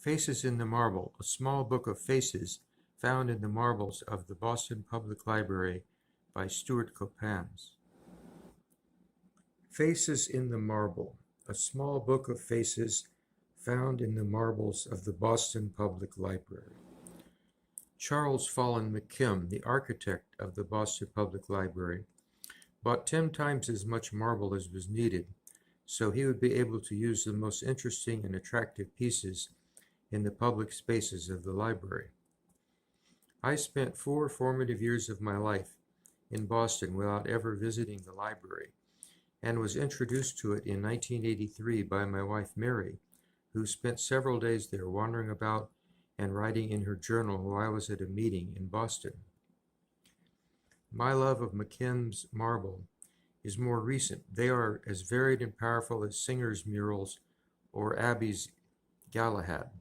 Faces in the Marble, a small book of faces found in the marbles of the Boston Public Library by Stuart Copans. Faces in the Marble, a small book of faces found in the marbles of the Boston Public Library. Charles Follen McKim, the architect of the Boston Public Library, bought 10 times as much marble as was needed, so he would be able to use the most interesting and attractive pieces in the public spaces of the library. I spent 4 formative years of my life in Boston without ever visiting the library, and was introduced to it in 1983 by my wife Mary, who spent several days there wandering about and writing in her journal while I was at a meeting in Boston. My love of McKim's marble is more recent. They are as varied and powerful as Singer's murals or Abbey's Galahad.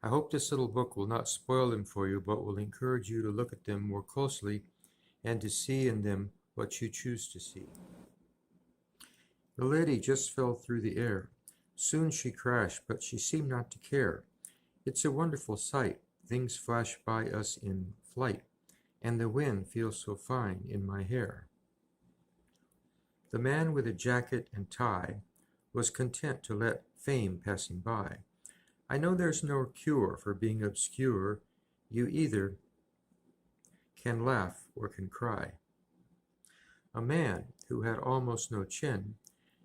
I hope this little book will not spoil them for you, but will encourage you to look at them more closely and to see in them what you choose to see. The lady just fell through the air. Soon she crashed, but she seemed not to care. It's a wonderful sight. Things flash by us in flight, and the wind feels so fine in my hair. The man with a jacket and tie was content to let fame passing by. I know there's no cure for being obscure. You either can laugh or can cry. A man who had almost no chin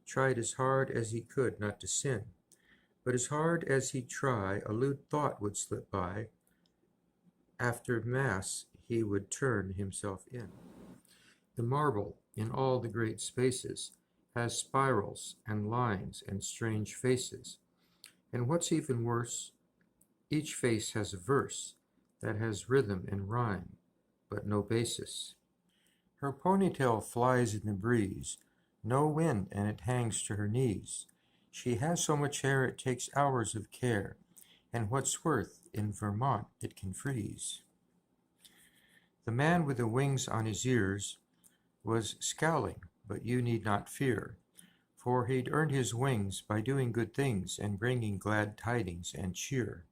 tried as hard as he could not to sin, but as hard as he'd try, a lewd thought would slip by. After mass he would turn himself in. The marble, in all the great spaces, has spirals and lines and strange faces. And what's even worse, each face has a verse that has rhythm and rhyme, but no basis. Her ponytail flies in the breeze, no wind, and it hangs to her knees. She has so much hair it takes hours of care, and what's worth, in Vermont it can freeze. The man with the wings on his ears was scowling, but you need not fear, for he'd earned his wings by doing good things and bringing glad tidings and cheer.